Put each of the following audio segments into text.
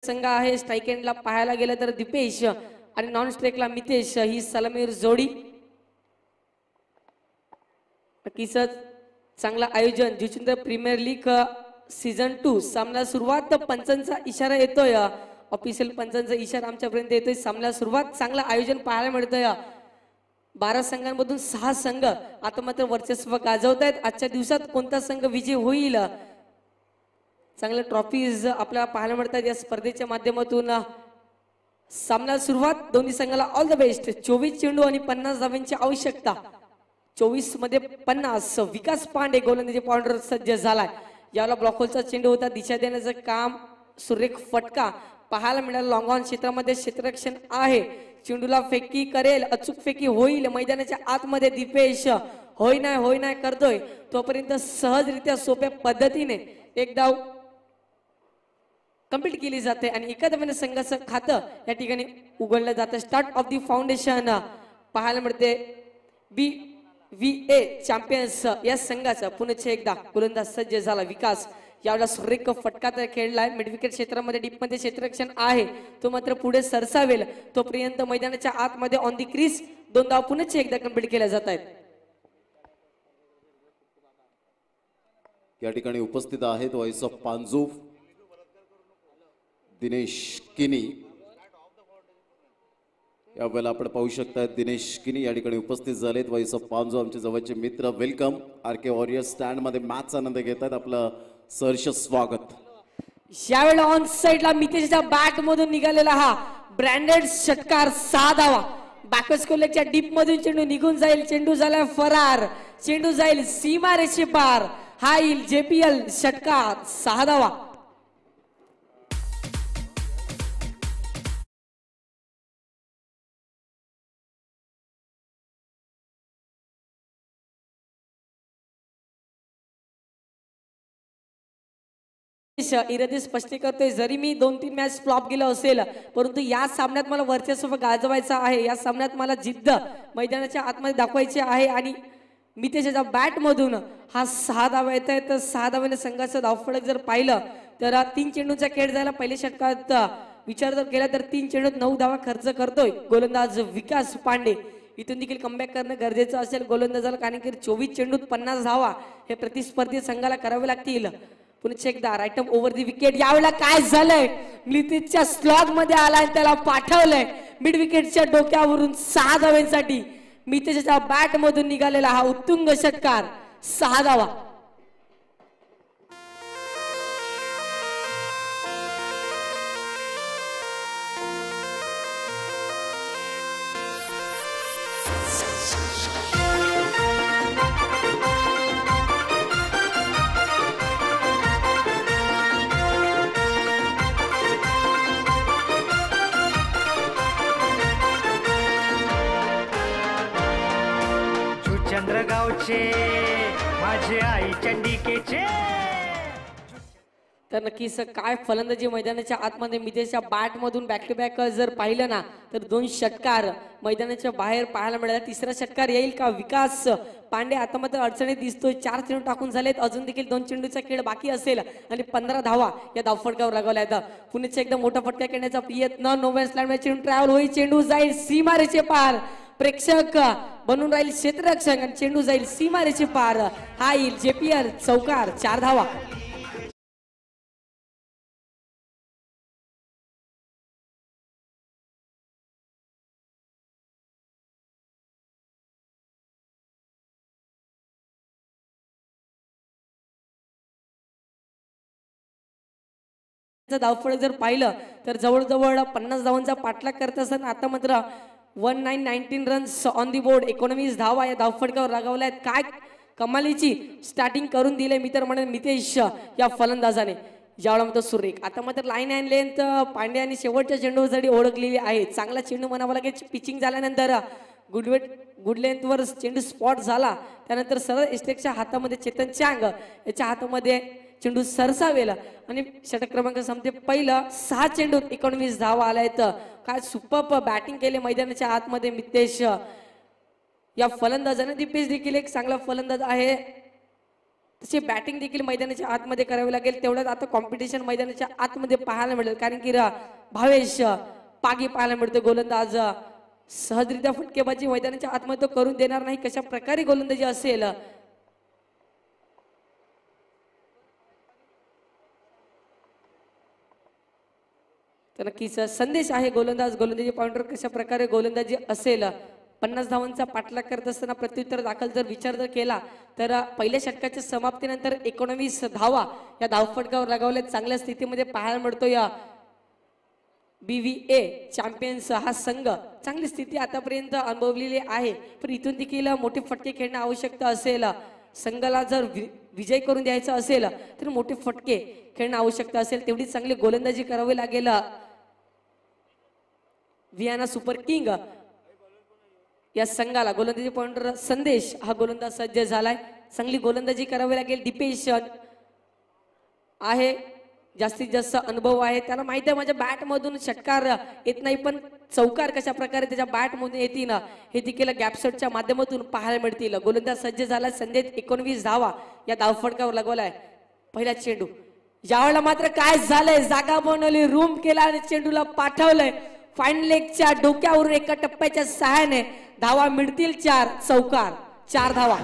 संघ आहे. स्ट्राईक एंडला पाहायला गेलं तर दीपेश आणि नॉन स्ट्राईकला मितेश ही सलामीर जोडी. नक्कीच चांगला आयोजन. जुचंद्र प्रीमियर लीग सीझन 2 सामना सुरुवात. पंचांचा इशारा येतोय, ऑफिशियल पंचांचा इशारा आमच्यापर्यंत येतोय. सामना सुरुवात. चांगला आयोजन पाहायला मिळतंय. 12 संघांमधून 6 संघ आता मात्र वर्चस्व गाजवत आहेत. आजच्या दिवसात कोणता संघ विजय होईल, चांगले ट्रॉफीज आपल्याला पाहायला मिळतात या स्पर्धेच्या माध्यमातून. सामना सुरुवात. दोन्ही संघाला ऑल द बेस्ट. 24 चेंडू आणि 50 धावांची आवश्यकता. 24 मध्ये 50. विकास पांडे गोलंदाजी पॉइंटर सज्ज झालाय. याला ब्लॉक होलचा चेंडू होता, दिशा देण्याचं काम. सुरेख फटका पाहायला मिळाला. लॉंग ऑन क्षेत्रामध्ये क्षेत्ररक्षण आहे. चेंडूला फेकी करेल, अचूक फेकी होईल. मैदानाच्या आतमध्ये दीपेश होय नाही करतोय. तोपर्यंत सहजरित्या सोप्या पद्धतीने एक धाव कंप्लीट केली जाते आणि एका धावेने संघाचं खातं या ठिकाणी उघडलं जातं. स्टार्ट ऑफ दी फाउंडेशन पाहायला मिळते. BVA चॅम्पियन्स या संघाचा पुन्हा एकदा गोलंदाज सज्ज झाला. विकास यावेळेला सुरेख फटका तर खेळलाय. मिड विकेट क्षेत्रामध्ये डीपमध्ये क्षेत्ररक्षण आहे, तो मात्र पुढे सरसावेल. तोपर्यंत मैदानाच्या आतमध्ये ऑन दी क्रीज 2 धाव पुन्हा एकदा कंप्लीट केल्या जात आहेत. या ठिकाणी उपस्थित आहेत व्हॉइस ऑफ पांजू दिनेश किनी. यावेळेला आपण पाहू शकता दिनेश किनी या ठिकाणी उपस्थित झालेत. व्हॉइस ऑफ पांजू आमचे जवळचे मित्र. वेलकम. RK वॉरियर्स स्टँड मध्ये मॅच आनंद घेतात. आपलं सहर्ष स्वागत. यावेळेला ऑन साइडला मितेशच्या बॅट मधून निघालेला हा ब्रँडेड षटकार 6 धावा. बॅकवर्ड कोलेच्या डीप मधून चेंडू निघून जाईल. चेंडू झाला फरार. चेंडू जाईल सीमा रेषे पार. हा येईल JPL षटकार 6 धावा. इरादी स्पष्ट करतोय, जरी मी 2-3 मॅच फ्लॉप गेलो असेल, परंतु या सामन्यात मला वर्चस्व गाजवायचं आहे. या सामन्यात मला जिद्द मैदानाच्या आतमध्ये दाखवायची आहे आणि मितेशच्या बॅट मधून हा 6 धावा येत आहे. तर 6 धावाने संघाचं धावफलक जर पाहिलं तर 3 चेंडूचा खेळ झाला. पहिल्या षटकात विचार जर केला तर 3 चेंडूत 9 धावा खर्च करतोय गोलंदाज विकास पांडे. इथून देखील कमबॅक करणं गरजेचं असेल गोलंदाजाला, कारण की 24 चेंडूत 50 धावा हे प्रतिस्पर्धी संघाला करावे लागतील. पुन्हा एकदा राईट ओव्हर दी विकेट. यावेळेला काय झालंय, मितेशच्या स्लॉग मध्ये आलाय, त्याला पाठवलंय मिड विकेटच्या डोक्यावरून 6 धावांसाठी. मितेशच्या बॅट मधून निघालेला हा उत्तुंग षटकार 6 धावा. चंद्रगावचे माझे आई चंडिकेचे. तर नक्कीच काय फलंदाजी मैदानाच्या आतमध्ये मितेशच्या बॅट मधून बॅक टू बॅक जर पाहिलं ना तर 2 षटकार मैदानाच्या बाहेर पाहायला मिळाला. तिसरा षटकार येईल का? विकास पांडे आता मात्र अडचणीत दिसतोय. 4 चेंडू टाकून झालेत, अजून देखील 2 चेंडूचा खेळ बाकी असेल आणि 15 धावा या धावफटकावर लागवल्या आहेत. पुण्याचा एकदम मोठा फटका खेळण्याचा प्रयत्न. नोव्हेंस लँड चेंडू ट्रॅव्हल होईल. चेंडू जाईल सीमारेचे पार. प्रेक्षक बनून राहील क्षेत्ररक्षक आणि चेंडू जाईल सीमारेचे पार. हा येईल JPL चौकार 4 धावा. धावफलक जर पाहिलं तर जवळजवळ 50 धावांचा पाठलाग करत असताना आता मात्र 1919 रन्स ऑन दी बोर्ड. 19 धावा या धावफटकावर लागवल्या आहेत. काय कमालीची स्टार्टिंग करून दिले मी तर म्हणेन मितेश या फलंदाजाने. ज्यावेळेला मात्र सुरेख आता मात्र लाईन अँड लेंथ पांडे आणि शेवटच्या चेंडूसाठी ओळखलेली आहे. चांगला चेंडू म्हणावा लागेल. पिचिंग झाल्यानंतर गुड लेंथवर चेंडू स्पॉट झाला. त्यानंतर सरळ एस्टेकच्या हातामध्ये चेतन चांग याच्या हातामध्ये चेंडू सरसावेला आणि षटक क्रमांक संपते. पहिलं 6 चेंडूत 19 धावा आल्यात. काय सुपर बॅटिंग केले मैदानाच्या आतमध्ये मितेश या फलंदाजाने. दीपेश देखील एक चांगला फलंदाज आहे. तसे बॅटिंग देखील मैदानाच्या आतमध्ये करावी लागेल. तेवढ्याच आता कॉम्पिटिशन मैदानाच्या आतमध्ये पाहायला मिळेल, कारण की भावेश पागी पाहायला मिळतो. गोलंदाज सहजरित्या फटकेबाजी मैदानाच्या आतमध्ये तो करून देणार नाही. कशा प्रकारे गोलंदाजी असेल, तर नक्कीच संदेश आहे गोलंदाजी पॉइंटवर कशा प्रकारे गोलंदाजी असेल. 50 धावांचा पाठलाग करत असताना प्रत्युत्तर दाखल जर विचार जर केला तर पहिल्या षटकाच्या समाप्तीनंतर 19 धावा या धावफटकावर लगावल्या. चांगल्या स्थितीमध्ये पाहायला मिळतो या BVA चॅम्पियन्स हा संघ. चांगली स्थिती आतापर्यंत अनुभवलेली आहे, पण इथून देखील मोठे फटके खेळणं आवश्यक असेल. संघाला जर विजय करून द्यायचा असेल तर मोठे फटके खेळणं आवश्यक असेल. तेवढी चांगली गोलंदाजी करावी लागेल. वियाना सुपर किंग या संघाला गोलंदाजी पॉइंटवर संदेश हा गोलंदाज सज्ज झालाय. चांगली गोलंदाजी करावी लागेल. दीपेश आहे, जास्तीत जास्त अनुभव आहे, त्याला माहिती आहे माझ्या बॅट मधून षटकार येत नाही, पण चौकार कशा प्रकारे त्याच्या बॅट मधून येतील हे देखील गॅपशॉटच्या माध्यमातून पाहायला मिळतील. गोलंदाज सज्ज झाला. संदेश 19 धावा या धावफटकावर लगवलाय. पहिला चेंडू यावेळेला मात्र काय झालंय, जागा बनवली, रूम केला आणि चेंडूला पाठवलंय. फाईन लेगच्या डोक्यावरून एका टप्प्याच्या सहाय्याने धावा मिळतील 4. चौकार 4 धावा.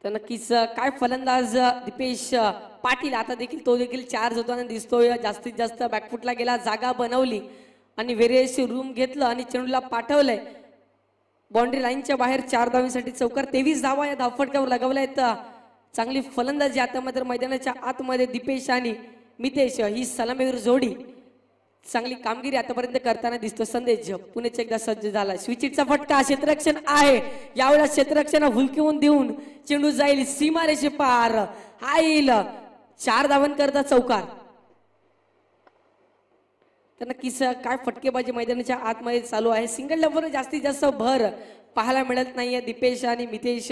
तर नक्कीच काय फलंदाज दीपेश पाटील आता देखील तो देखील चार्ज होताना दिसतोय. जास्तीत जास्त बॅकफुटला गेला, जागा बनवली आणि वेरियस रूम घेतलं आणि चेंडूला पाठवलंय बाउंड्री लाईनच्या बाहेर. 4 धावांसाठी चौकार. 23 धावा या धावफटक्यावर लगावल्या आहेत. चांगली फलंदाजी आता मात्र मैदानाच्या आतमध्ये दीपेश आणि मितेश ही सलामीवीर जोडी चांगली कामगिरी आतापर्यंत करताना दिसतो. संदेश पुण्याचा एकदा सज्ज झाला. स्विचिटचा फटका, क्षेत्ररक्षण आहे. यावेळेला क्षेत्ररक्षण हुलकिवून देऊन चेंडू जाईल सीमारेषे पार. हा येईल 4 धावांकरता चौकार. तर नक्कीच काय फटकेबाजी मैदानाच्या आतमध्ये चालू आहे. सिंगल डबलवर जास्तीत जास्त भर पाहायला मिळत नाहीये. दीपेश आणि मितेश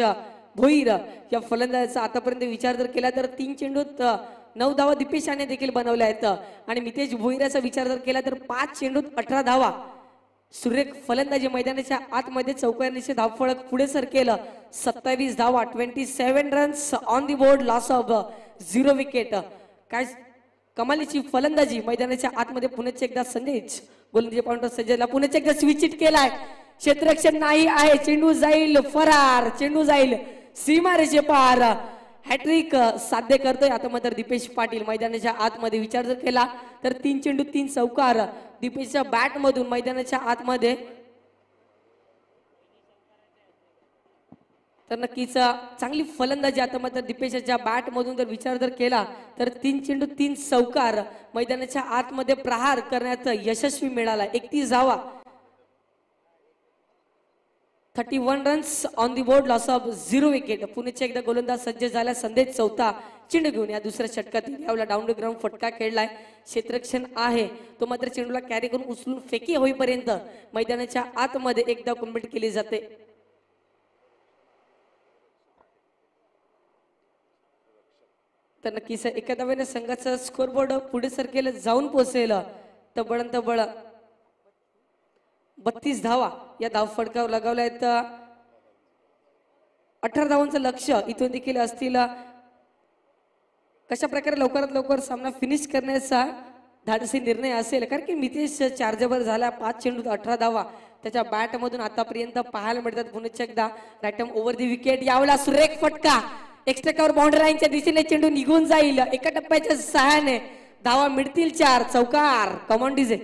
भोईर या फलंदाजाचा आतापर्यंत विचार जर केला तर 3 चेंडूत 9 धावा दीपेशाने देखील बनवल्या आहेत. आणि मितेश भोईराचा विचार जर केला तर 5 चेंडूत 18 धावा. सुरेख फलंदाजी मैदानाच्या आतमध्ये चौकारणीचे धावफलक पुढे सर केलं. 27 धावा, 27 runs on the board, loss of 0 wicket. काय कमालीची फलंदाजी मैदानाच्या आतमध्ये. पुण्याचे एकदा संदेश गोलंदाजी पॉइंटवर सज्जला. पुण्याचे एकदा स्विचिट केलाय. क्षेत्ररक्षण नाही आहे. चेंडू जाईल फरार, चेंडू जाईल सीमारेषे पार. हॅट्रिक साध्य करतोय आता मात्र दीपेश पाटील. मैदानाच्या आतमध्ये विचार जर केला तर 3 चेंडू 3 चौकार दीपेशच्या बॅट मधून मैदानाच्या आतमध्ये. तर नक्कीच चांगली फलंदाजी आता मात्र दीपेशच्या बॅट मधून जर विचार जर केला तर 3 चेंडू 3 चौकार मैदानाच्या आतमध्ये प्रहार करण्यात यशस्वी मिळाला. 31 धावा, 31 runs on the board, loss of 0 wicket. पुण्याचे एकदा गोलंदाज सज्ज झाला. संदेश चौथा चेंडू घेऊन या दुसऱ्या षटकातील यावेळेला डाऊन द ग्राउंड फटका खेळलाय. क्षेत्ररक्षण आहे, तो मात्र चेंडूला कॅरी करून उचलून फेकी होईपर्यंत मैदानाच्या आतमध्ये एकदा कम्प्लीट केली जाते. तर नक्कीच एका धावेने संघाचा स्कोरबोर्ड पुढे सरकेल जाऊन पोहोचेल. तबळ 32 धावा या धावफटकावर लगावल्या आहेत. 18 धावांचं लक्ष इथून देखील असतील. कशा प्रकारे लवकरात लवकर सामना फिनिश करण्याचा धाडसी निर्णय असेल, कारण की मितेश चार्जेबल झाला. 5 चेंडूत 18 धावा त्याच्या बॅट मधून आतापर्यंत पाहायला मिळतात. पुन्हा एकदा रॅटम ओव्हर दी विकेट. यावेळेला सुरेख फटका, एक्स्ट्रा कव्हर बाउंड्री लाईनच्या दिशेने चेंडू निघून जाईल. एका टप्प्याच्या सहाय्याने धावा मिळतील 4. चौकार. Come on DJ.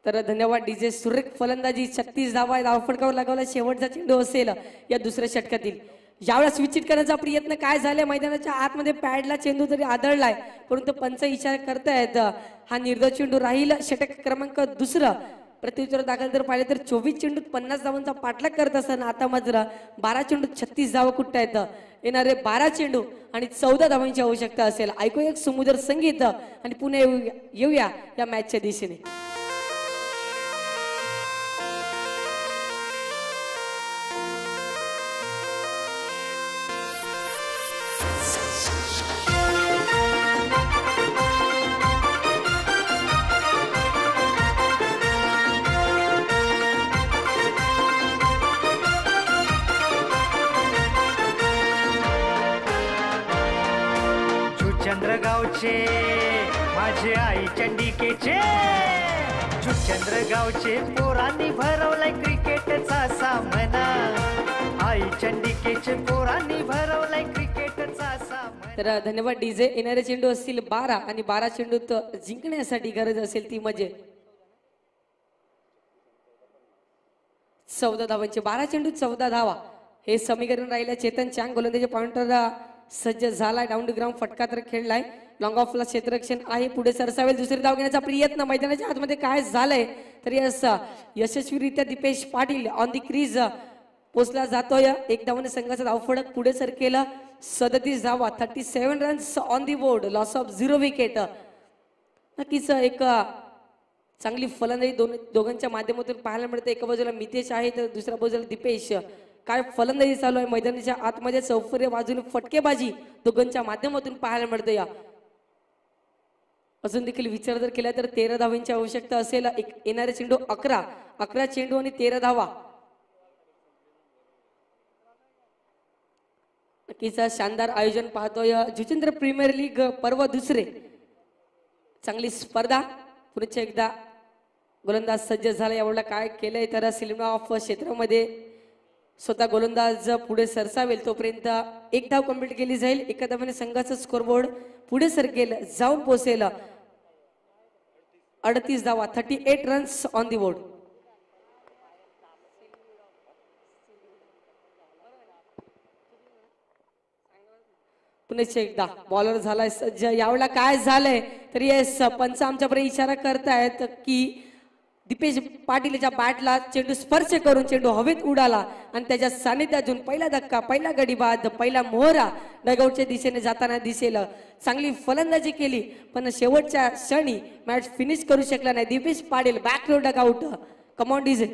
तर धन्यवाद डीजे. सुरेख फलंदाजी, 36 धावा धावफटकावर लगावला. शेवटचा चेंडू असेल या दुसऱ्या षटकातील. यावेळेस विचित करण्याचा प्रयत्न काय झाले, मैदानाच्या आतमध्ये पॅडला चेंडू तरी आदळलाय, परंतु पंच इशारा करतायत हा निर्धाव चेंडू राहील. षटक क्रमांक 2 प्रत्युत्तर दाखल जर पाहिले तर 24 चेंडूत 50 धावांचा पाठलाग करत असताना आता मात्र 12 चेंडूत 36 धावा कुठल्या आहेत. येणारे 12 चेंडू आणि 14 धावांची आवश्यकता असेल. ऐकू एक सुमधुर संगीत आणि पुन्हा येऊया या मॅचच्या दिशेने. चंद्रगावचे माझे आई चंडिकेचे चंद्रगावचे पोरांनी भरवलाय क्रिकेटचा सामना. आई चंडिकेचे पोरांनी भरवलाय क्रिकेटचा सामना. तर धन्यवाद डीजे. येणारे चेंडू असतील 12 आणि 12 चेंडूत जिंकण्यासाठी गरज असेल ती म्हणजे 14 धावांचे. 12 चेंडूत 14 धावा हे समीकरण राहिलं. चेतन चांग गोलंदाजी पॉइंटर सज्ज झालाय. डाऊन टू ग्राउंड फटका तर खेळलाय. लॉंग ऑफला क्षेत्ररक्षण आहे. पुढे सरसावेल. दुसरी धाव घेण्याचा प्रयत्न मैदानाच्या आतमध्ये काय झालंय तर यशस्वीरित्या Dipesh Patil on the crease पोचला जातोय. एक धावाने संघाचा धावफडक पुढे सरकेला. 37 धावा 37 runs on the board. Loss of 0 wicket. नक्कीच एक चांगली फलंदाजी दोघांच्या माध्यमातून पाहायला मिळते. एका बाजूला मितेश आहे तर दुसऱ्या बाजूला दीपेश. काय फलंदाजी चालू आहे मैदानाच्या आतमध्ये. चौफरे बाजूने फटकेबाजी दोघांच्या माध्यमातून पाहायला मिळते. या अजून देखील विचार जर केला तर 13 धावांची आवश्यकता असेल. एक येणारे चेंडू 11 चेंडू आणि 13 धावा. नक्कीच शानदार आयोजन पाहतोय. जुचेंद्र प्रीमियर लीग पर्व दुसरे. चांगली स्पर्धा. पुढच्या एकदा गोलंदाज सज्ज झाला. यावेळेला काय केलंय तर सिलेंडर ऑफ क्षेत्रामध्ये स्वतः गोलंदाज पुढे सरसावेल तोपर्यंत एक धाव कंप्लीट केली जाईल. एका धावाने संघाचा स्कोरबोर्ड पुढे सरकेल जाऊन पोहोचेल 38 धावा 38 रन्स ऑन दी बोर्ड. पुन्हा एकदा बॉलर झालाय सज्ज. यावेळेला काय झालंय तर येस पंच आमच्यापर्यंत इशारा करतायत की दीपेश पाटीलच्या बॅटला चेंडू स्पर्श करून चेंडू हवेत उडाला आणि त्याच्या सानिध्यातून पहिला धक्का, पहिला गडी बाद, पहिला मोहरा डगआउटच्या दिशेने जाताना दिसेल. चांगली फलंदाजी केली पण शेवटच्या क्षणी मॅच फिनिश करू शकला नाही Dipesh Patil. Back row dugout. Come on DJ.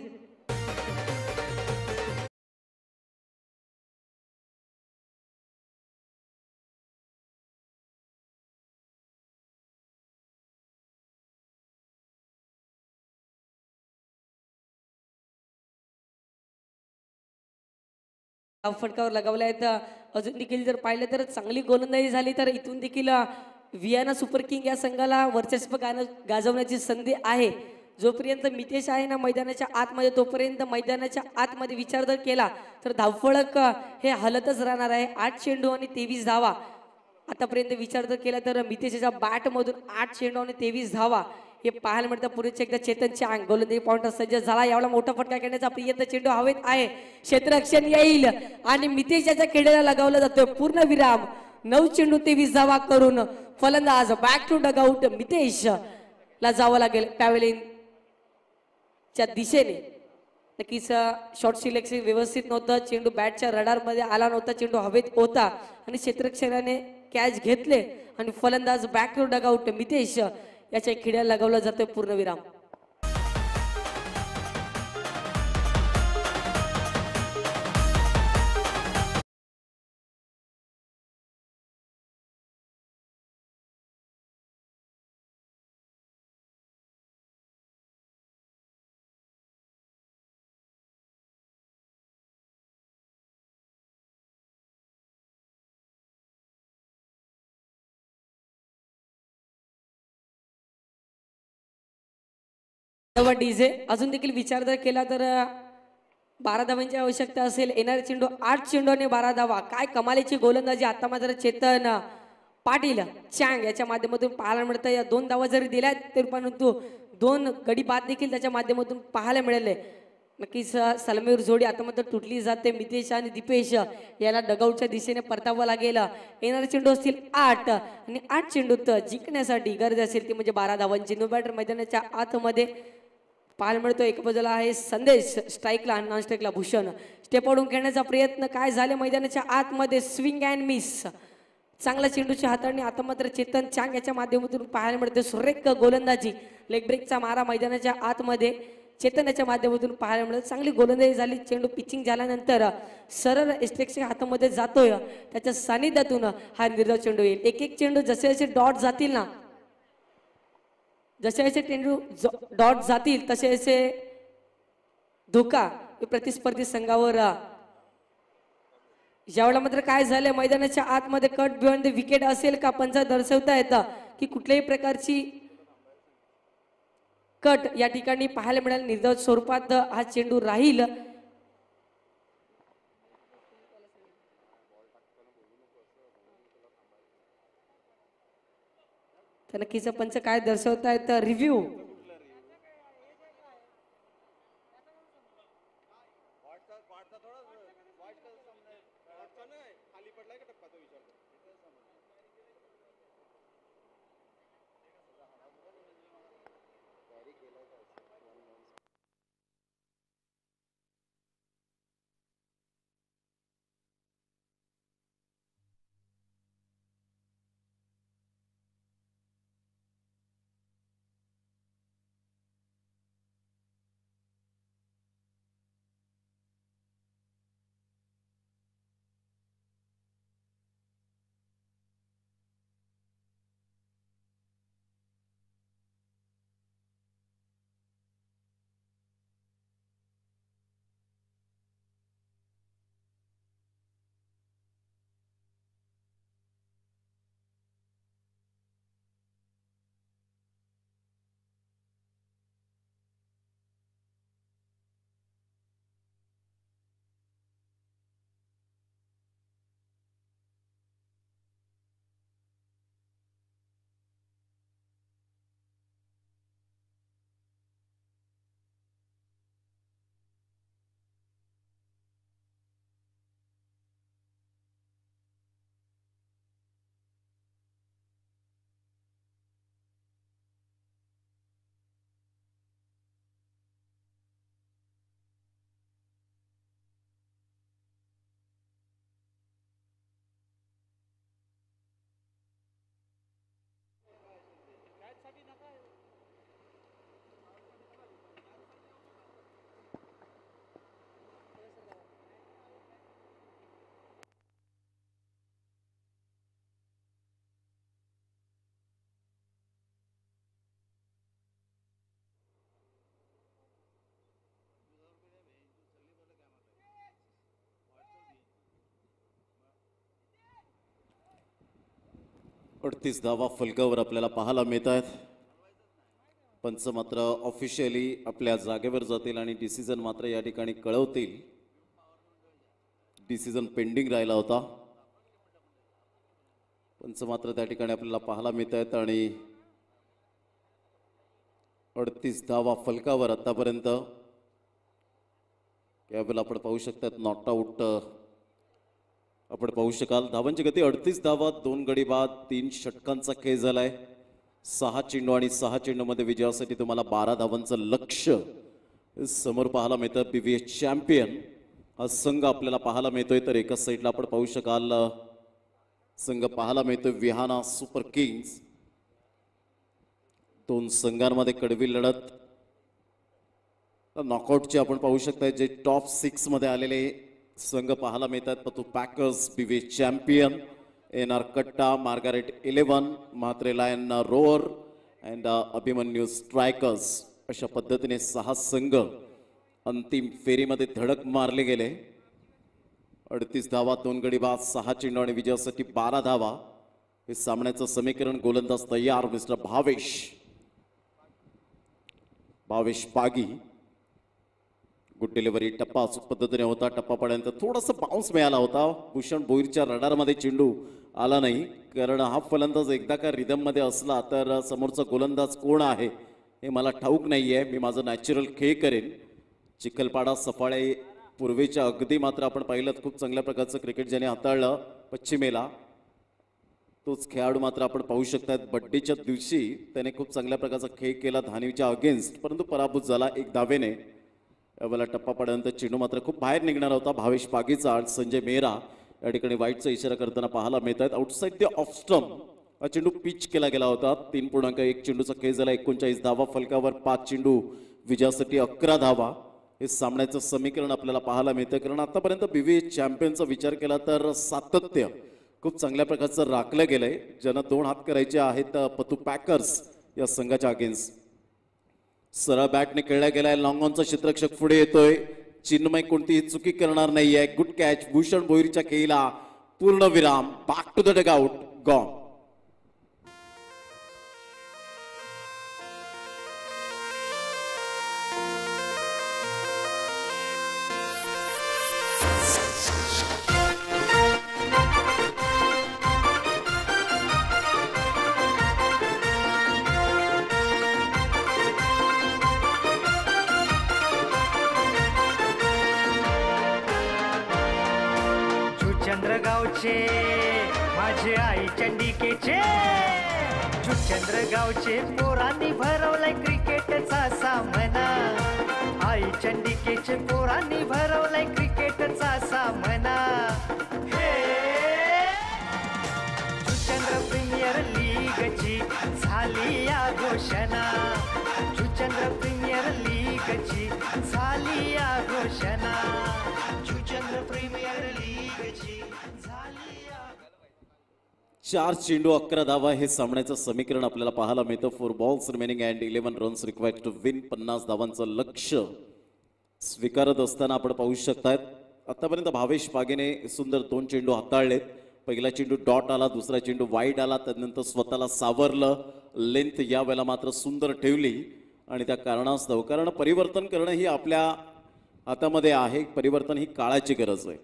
फटकावर लगावलाय. तर अजून देखील जर पाहिलं तर चांगली गोलंदाजी झाली तर इथून देखील वियाना सुपर किंग या संघाला वर्चस्व गाजवण्याची संधी आहे. जोपर्यंत मितेश आहे ना मैदानाच्या आतमध्ये तोपर्यंत मैदानाच्या आतमध्ये विचार जर केला तर धावफळक हे हलतच राहणार आहे. 8 चेंडू आणि 23 धावा आतापर्यंत विचार जर केला तर मितेशच्या बॅटमधून 8 चेंडू आणि 23 धावा हे पाहायला मिळतं. पुढे एकदा चेतन चांग गोलंदाजी पॉइंटर सज्ज झाला. यावेळेला मोठा फटका करण्याचा प्रयत्न. चेंडू हवेत आहे. क्षेत्ररक्षण येईल आणि मितेशच्या खेळाला लगावला जातोय पूर्ण विराम. 9 चेंडू 23 धावा करून फलंदाज बॅक टू डगआउट. मितेश ला जावं लागेल पॅव्हेलियन च्या दिशेने. नक्कीच शॉर्ट सिलेक्शन व्यवस्थित नव्हतं. चेंडू बॅटच्या रडार मध्ये आला नव्हता. चेंडू हवेत होता आणि क्षेत्ररक्षणाने कॅच घेतले आणि फलंदाज बॅक टू डगआउट. मितेश याच्या खिड्याला लगावला जातोय पूर्णविराम. डीजे अजून देखील विचार जर केला तर 12 धावांची आवश्यकता असेल. येणारे चेंडू 8 चेंडू आणि 12 धावा. काय कमालीची गोलंदाजी आता मात्र चेतन पाटील चांग याच्या माध्यमातून पाहायला मिळतं. या 2 धावा जरी दिल्या तरी परंतु 2 गडी बाद देखील त्याच्या माध्यमातून पाहायला मिळाले. नक्कीच सलमीर जोडी आता मात्र तुटली जाते. मितेश आणि दीपेश याला डगआउटच्या दिशेने परतावं लागेल. येणारे चेंडू असतील 8 आणि 8 चेंडूत जिंकण्यासाठी गरज असेल ती म्हणजे 12 धावांची. नो बॅटर मैदानाच्या आतमध्ये पाहायला मिळतो. एक बाजूला आहे संदेश स्ट्राईकला आणि नॉन स्ट्राईकला भूषण. स्टेप आउट खेळण्याचा प्रयत्न काय झाले मैदानाच्या आतमध्ये, स्विंग अँड मिस. चांगला चेंडूची हाताळणी आता मात्र चेतन चांग याच्या माध्यमातून पाहायला मिळते. सुरेख गोलंदाजी, लेग ब्रेकचा मारा मैदानाच्या आतमध्ये चेतन याच्या माध्यमातून पाहायला मिळत. चांगली गोलंदाजी झाली. चेंडू पिचिंग झाल्यानंतर सरळ एस्ट्रेक्सच्या हातामध्ये जातोय. त्याच्या सानिध्यातून हा निर्धाव चेंडू येईल. एक एक चेंडू जसे जसे डॉट जातील ना, जसे जसे चेंडू डॉट जातील तसे तसे धोका प्रतिस्पर्धी संघावर. यावेळेला मात्र काय झालं, मैदानाच्या आतमध्ये कट बियॉन्ड द विकेट असेल का, पंच दर्शवता येतं की कुठल्याही प्रकारची कट या ठिकाणी पाहायला मिळाल. निर्धाव स्वरूपात हा चेंडू राहील. तर नक्कीच पंच काय दर्शवतायत, रिव्ह्यू. अडतीस धावा फलकावर आपल्याला पाहायला मिळत आहेत. पंच मात्र ऑफिशियली आपल्या जागेवर जातील आणि डिसिजन मात्र या ठिकाणी कळवतील. डिसिजन पेंडिंग राहिला होता. पंच मात्र त्या ठिकाणी आपल्याला पाहायला मिळत आहेत आणि 38 धावा फलकावर आतापर्यंत. यावेळेला आपण पाहू शकतात नॉट आउट आपण पाहू शकाल. धावांची गती 38 धावा, 2 गडी बाद, 3 षटकांचा खेळ झालाय. 6 चेंडू आणि 6 चेंडूमध्ये विजयासाठी तुम्हाला 12 धावांचं लक्ष्य समोर पाहायला मिळतं. BVS चॅम्पियन हा संघ आपल्याला पाहायला मिळतोय. तर एकाच साईडला आपण पाहू शकाल संघ पाहायला मिळतोय विहाना सुपर किंग्स. 2 संघांमध्ये कडवी लढत. नॉकआउटचे आपण पाहू शकता जे टॉप 6 मध्ये आलेले संघ पाहायला मिळतात. पतू packers, BVS champion, NR Katta, Margaret 11, Mhatre lion roar and Abhimanyu strikers. अशा पद्धतीने 6 संघ अंतिम फेरीमध्ये धडक मारले गेले. 38 धावा, 2 गडी बाद, 6 चेंडू आणि विजयासाठी 12 धावा. हे सामन्याचं समीकरण. गोलंदाज तयार mister Bhavesh Pagi. Good delivery. टप्पा अचूक पद्धतीने होता. टप्पा पडल्यानंतर थोडासा बाउन्स मिळाला होता. भूषण भोईरच्या रडारमध्ये चेंडू आला नाही, कारण हा फलंदाज एकदा का रिदममध्ये असला तर समोरचा गोलंदाज कोण आहे हे मला ठाऊक नाही आहे. मी माझं नॅचरल खेळ करेन. चिखलपाडा सफाळे पूर्वीच्या अगदी मात्र आपण पाहिलं खूप चांगल्या प्रकारचं क्रिकेट ज्याने हाताळलं पश्चिमेला. तोच खेळाडू मात्र आपण पाहू शकतात बड्डेच्या दिवशी त्याने खूप चांगल्या प्रकारचा खेळ केला धानीच्या अगेन्स्ट, परंतु पराभूत झाला 1 धावेने. यावेळेला टप्पा पडल्यानंतर चेंडू मात्र खूप बाहेर निघणार होता. भावेश पागीचा आणि संजय मेहरा या ठिकाणी वाईटचा इशारा करताना पाहायला मिळत आहेत. आउटसाइड द ऑफ स्टंप हा चेंडू पिच केला गेला होता. 3.1 चेंडूचा खेळ झाला. 39 धावा फलकावर, 5 चेंडू विजयासाठी 11 धावा. हे सामन्याचं समीकरण आपल्याला पाहायला मिळतं, कारण आतापर्यंत बीव्ही चॅम्पियनचा विचार केला तर सातत्य खूप चांगल्या प्रकारचं राखलं गेलंय. ज्यांना 2 हात करायचे आहेत पतू पॅकर्स या संघाच्या अगेन्स्ट. सरळ बॅटने खेळला गेलाय. लॉंग ऑनचा क्षेत्ररक्षक पुढे येतोय. चिन्मय कोणतीही चुकी करणार नाहीये. Good catch. भूषण भोईरच्या खेळीला पूर्ण विराम. Back to the dugout. Gone. चंद्रगावचे माझे आई चंडिकेचे, चंद्रगावचे पोरांनी भरवलाय क्रिकेटचा सामना. आई चंडिकेचे पोरांनी भरवलाय क्रिकेटचा सामना. हे चंद्र प्रीमियर लीगची झाली या घोषणा. चंद्र प्रीमियर लीगची झाली या घोषणा. चंद्र प्रीमियर लीगची झाली या. 4 चेंडू 11 धावा हे सामन्याचं समीकरण आपल्याला पाहायला मिळतं. 4 balls remaining and 11 runs required to win. 50 धावांचं लक्ष्य स्वीकारत असताना आपण पाहू शकतात आतापर्यंत भावेश पागेने सुंदर 2 चेंडू हाताळलेत. पहिला चेंडू डॉट आला, दुसरा चेंडू वाईड आला, त्यानंतर स्वतःला सावरलं. लेंथ या वेळेला मात्र सुंदर ठेवली आणि त्या कारणास्तव, कारण परिवर्तन करणं ही आपल्या हातामध्ये आहे. परिवर्तन ही काळाची गरज आहे.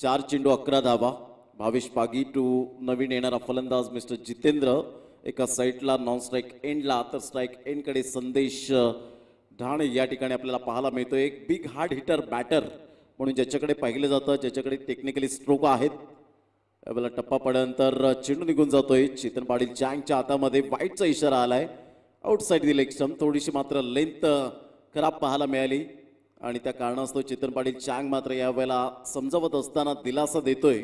4 चेंडू 11 धावा. भावेश पागी टू नवीन येणारा फलंदाज मिस्टर जितेंद्र. एका साईडला नॉन स्ट्राईक एंडला, तर स्ट्राईक एंडकडे संदेश ढाणे या ठिकाणी आपल्याला पाहायला मिळतो. एक बिग हार्ड हिटर बॅटर म्हणून ज्याच्याकडे पाहिलं जातं, ज्याच्याकडे टेक्निकली स्ट्रोक आहेत. यावेळेला टप्पा पडल्यानंतर चेंडू निघून जातोय. चेतन पाटील चँगच्या हातामध्ये वाईटचा इशारा आलाय. आउटसाईड दी लेग स्टंप. थोडीशी मात्र लेंथ खराब पाहायला मिळाली आणि त्या कारणास्तव चेतन पाटील चँग मात्र यावेळेला समजावत असताना दिलासा देतोय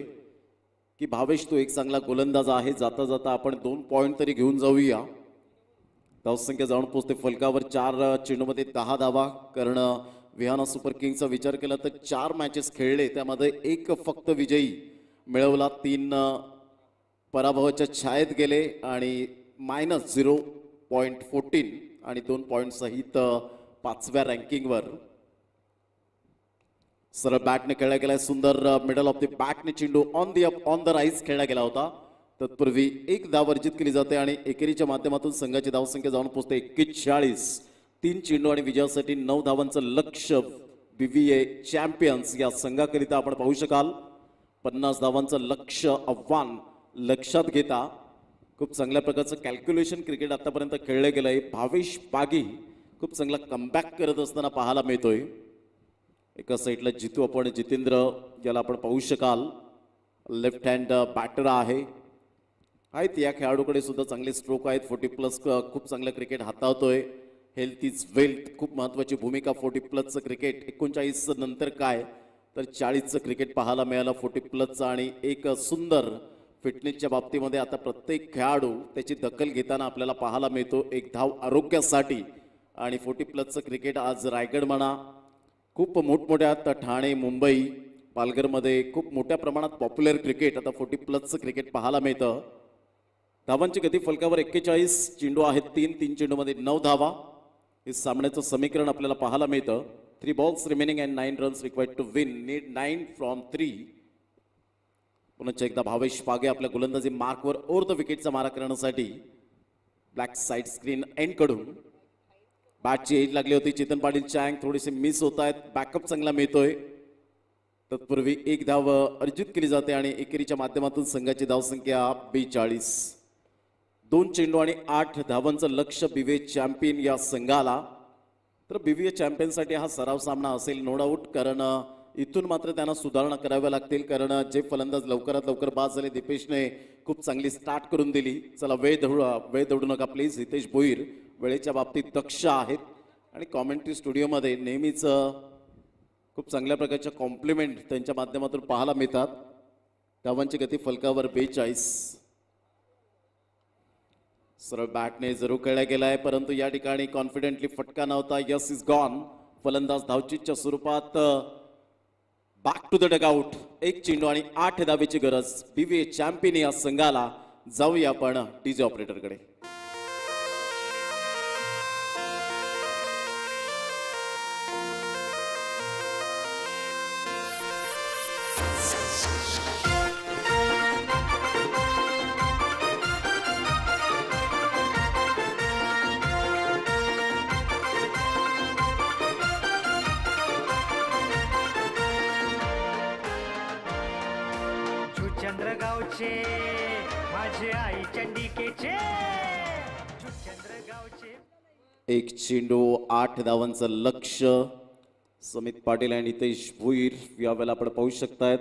की भावेश तो एक चांगला गोलंदाज आहे. जाता जाता आपण 2 पॉईंट तरी घेऊन जाऊया. धावसंख्या जाऊन पोहोचते फलकावर. 4 चेंडूमध्ये 10 धावा. कारण विहाना सुपर किंग्सचा विचार केला तर 4 मॅचेस खेळले, त्यामध्ये 1 फक्त विजयी मिळवला. 3 पराभवाच्या छायेत गेले आणि -0.14 आणि 2 पॉईंट सहित 5व्या रँकिंगवर. सरळ बॅटने खेळला गेलाय. सुंदर मिडल ऑफ द बॅटने चेंडू ऑन द राईज खेळला गेला होता. तत्पूर्वी 1 धाव अर्जित केली जाते आणि एकेरीच्या माध्यमातून संघाची धावसंख्या जाऊन पोहोचते 41. 3 चेंडू आणि विजयासाठी 9 धावांचं लक्ष्य बीव्हीए चॅम्पियन्स या संघाकरिता आपण पाहू शकाल. 50 धावांचं लक्ष्य आव्हान लक्षात घेता खूप चांगल्या प्रकारचं कॅल्क्युलेशन क्रिकेट आतापर्यंत खेळलं गेलंय. भावेश पागी खूप चांगला कमबॅक करत असताना पाहायला मिळतोय. एका साईडला जितू आपण जितेंद्र याला आपण पाहू शकाल. लेफ्ट हँड बॅटर आहे. आहेत या खेळाडूकडे सुद्धा चांगले स्ट्रोक आहेत. 40+ खूप चांगलं क्रिकेट हाताळतोय. हेल्थ इज वेल्थ खूप महत्वाची भूमिका 40+चं क्रिकेट. 39 नंतर काय तर 40चं क्रिकेट पाहायला मिळालं 40+चं. आणि एक सुंदर फिटनेसच्या बाबतीमध्ये आता प्रत्येक खेळाडू त्याची दखल घेताना आपल्याला पाहायला मिळतो. 1 धाव आरोग्यासाठी. आणि 40+चं क्रिकेट आज रायगड म्हणा, खूप मोठमोठ्या ठाणे, मुंबई, पालघरमध्ये खूप मोठ्या प्रमाणात पॉप्युलर क्रिकेट आता 40+चं क्रिकेट पाहायला मिळतं. धावांची गती फलकावर 41. चेंडू आहेत 3 चेंडूमध्ये 9 धावा. हे सामन्याचं समीकरण आपल्याला पाहायला मिळतं. 3 balls remaining and 9 runs required to win. Need 9 from 3. पुन्हा एकदा भावेश पागे आपल्या गोलंदाजी मार्कवर ओव्हर द विकेटचा मारा करण्यासाठी ब्लॅक साईड स्क्रीन एंड कडून बॅटची एज लागली होती. चेतन पाटील चँग थोडेसे मिस होत आहेत. बॅकअप चांगला मिळतोय. तत्पूर्वी 1 धाव अर्जित केली जाते आणि एकेरीच्या माध्यमातून संघाची धावसंख्या 42. 2 चेंडू आणि 8 धावांचं लक्ष्य बीव्हीए चॅम्पियन या संघाला. तर बीव्हीए चॅम्पियनसाठी हा सराव सामना असेल नो डाऊट, कारण इथून मात्र त्यांना सुधारणा कराव्या लागतील. कारण जे फलंदाज लवकरात लवकर बाद झाले, दीपेशने खूप चांगली स्टार्ट करून दिली. चला वेळ दौडू नका प्लीज. हितेश भोईर वेळेच्या बाबतीत दक्ष आहेत आणि कॉमेंट्री स्टुडिओमध्ये नेहमीच खूप चांगल्या प्रकारच्या कॉम्प्लिमेंट त्यांच्या माध्यमातून पाहायला मिळतात. धावांची गती फलकावर 42. सरळ बॅटने जरूर खेळला गेलाय परंतु या ठिकाणी कॉन्फिडेंटली फटका नव्हता. Yes is gone. फलंदाज धावचीच्या स्वरूपात बॅक टू द डगआउट. 1 चेंडू आणि 8 धावेची गरज. BVA चॅम्पियन या संघाला. जाऊया आपण डीजे ऑपरेटरकडे. चंद्रगावचे माझे आई चंडिकेचे चंद्रगावचे. 1 चेंडू 8 धावांचं लक्ष. समित पाटील आणि हितेश भोईर यावेळेला आपण पाहू शकतायत.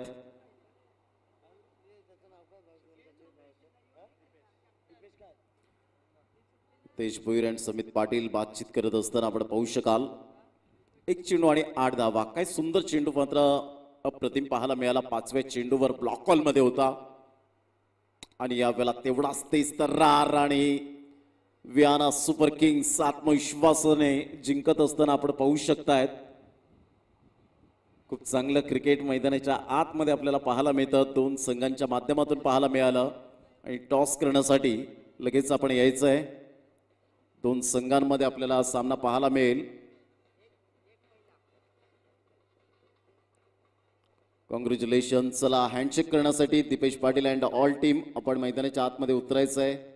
हितेश भोईर आणि समित पाटील बातचीत करत असताना आपण पाहू शकाल. 1 चेंडू आणि 8 धावा. काय सुंदर चेंडू मात्र अप्रतिम पाहायला मिळाला. 5व्या चेंडूवर ब्लॉक कॉल मध्ये होता आणि यावेळेला तेवढाच तेज तर्रार आणि वियाना सुपर किंग्स आत्मविश्वासाने जिंकत असताना आपण पाहू शकतायत. खूप चांगलं क्रिकेट मैदानाच्या आतमध्ये आपल्याला पाहायला मिळतं. 2 संघांच्या माध्यमातून पाहायला मिळालं आणि टॉस करण्यासाठी लगेच आपण यायचं आहे. 2 संघांमध्ये आपल्याला हा सामना पाहायला मिळेल. कॉंग्रॅच्युलेशन. चला हँडशेक करण्यासाठी Dipesh Patil and all team आपण मैदानाच्या आतमध्ये उतरायचं आहे.